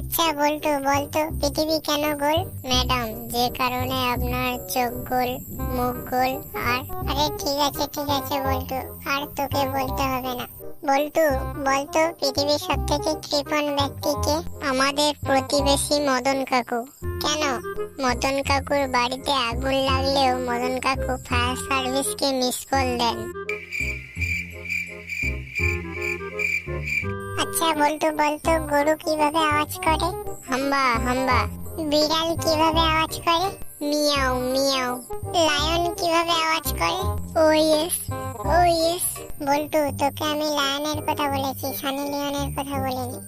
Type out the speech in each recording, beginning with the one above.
আচ্ছা বল্টু বলতো পৃথিবী কেন গোল? ম্যাডাম, যে কারণে আপনার চোখ গোল, মুখ গোল। আর আরে ঠিক আছে বল্টু, আর তোকে বলতে হবে না। বল্টু বলতো পৃথিবীর সব থেকে কৃপণ ব্যক্তি কে? আমাদের প্রতিবেশী মদন কাকু। কেন? মদন কাকুর বাড়িতে আগুন লাগলেও মদন কাকু ফায়ার সার্ভিসকে মিস কল দেন। আচ্ছা বল্টু বলতো গরু কিভাবে আওয়াজ করে? হাম্বা হাম্বা। বিড়াল কিভাবে আওয়াজ করে? Miao Miao. লায়ন কিভাবে আওয়াজ করে? ও ইয়েস ও ইয়েস। বল্টু, তোকে আমি লায়নের কথা বলেছি, সানি লিওনের কথা বলিনি।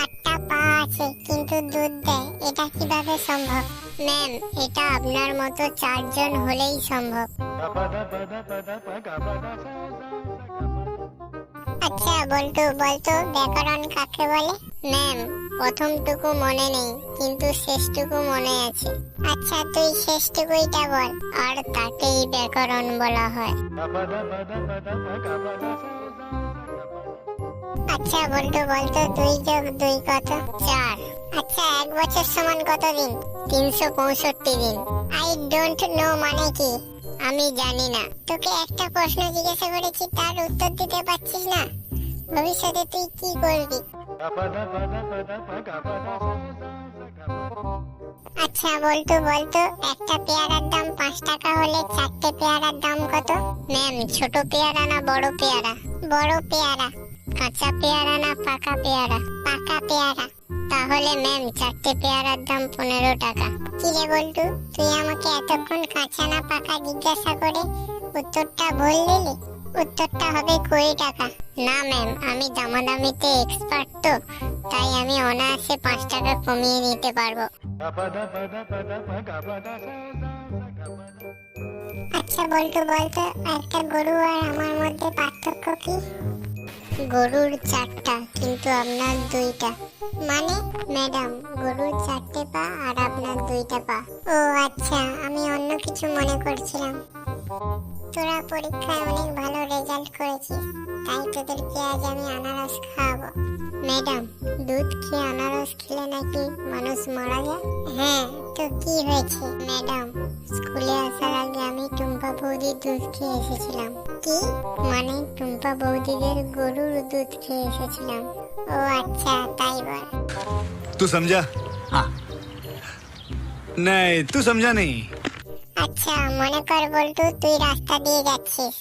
আটটা পা আছে কিন্তু দুধ দেয়, এটা কিভাবে সম্ভব? ম্যাম, এটা আপনার মতো 4 জন হলেই সম্ভব। আচ্ছা বল্টু বলতো ব্যাকরণ কাকে বলে? ম্যাম, প্রথমটুকু মনে নেই কিন্তু শেষটুকু মনে আছে। আচ্ছা তুই শেষটুকুইটা বল, আর তাকেই ব্যাকরণ বলা হয়। আচ্ছা বল্টু বলতো 2 যোগ 2 কত? 4। আচ্ছা 1 বছর সমান কত দিন? 365 দিন। আই ডোন্ট নো মানে কি? আমি জানি না। তোকে একটা প্রশ্ন জিজ্ঞাসা করেছি, তার উত্তর দিতে পারছিস না। ভবিষ্যতে তুই কি করবি? আচ্ছা বল্টু বলতো একটা পেয়ারার দাম 5 টাকা হলে 4টে পেয়ারার দাম কত? ম্যাম, ছোট পেয়ারা না বড় পেয়ারা? বড় পেয়ারা। কাঁচা পেয়ারা না পাকা পেয়ারা? পাকা পেয়ারা। তাহলে ম্যাম 4টে পেয়ারার দাম 15 টাকা। কি রে বল্টু, তুই আমাকে এতক্ষণ কাঁচা না পাকা জিজ্ঞাসা করে উত্তরটা ভুল দিলি? উত্তরটা হবে 20 টাকা। না ম্যাম, আমি দামাদামিতে এক্সপার্ট তো, তাই আমি অনায়াসে 5 টাকা কমিয়ে নিতে পারবো। আচ্ছা বল্টু বলতো একটা গরু আর আমার মধ্যে পার্থক্য কি? গরুর 4টা কিন্তু আপনার 2টা। মানে? ম্যাডাম, গরুর 4টে পা আর আপনার 2টা পা। ও আচ্ছা, আমি অন্য কিছু মনে করছিলাম। তোরা পরীক্ষায় অনেক ভালো রেজাল্ট করেছিস, তাই তোদেরকে আজ আমি আনারস খাওয়াবো। ম্যাডাম, দুধ খেয়ে আনারস খেলে নাকি মানুষ মারা যায়? হ্যাঁ, তো কি হয়েছে? ম্যাডাম, স্কুলে আসার আগে আমি টুম্পা বৌদির দুধ খেয়ে এসেছিলাম। কি? মানে টুম্পা বৌদিদের গরুর দুধ খেয়ে এসেছিলাম। ও আচ্ছা, তাই বল। तू समझा? हाँ। नहीं, तू समझा नहीं। আচ্ছা মনে কর বল্টু, তুই রাস্তা দিয়ে যাচ্ছিস,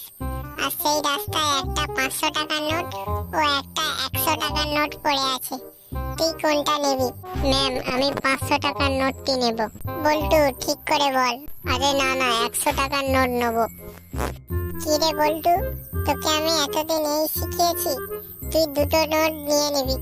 আর সেই রাস্তায় একটা 500 টাকার নোট ও একটা 100 টাকার নোট পড়ে আছে। তুই কোনটা নিবি? ম্যাম, আমি 500 টাকার নোটটি নেব। বল্টু, ঠিক করে বল। আরে না 100 টাকার নোট নেব। কি রে বল্টু, তোকে আমি এতদিন এই শিখিয়েছি, তুই দুটো নোট নিয়ে নিবি।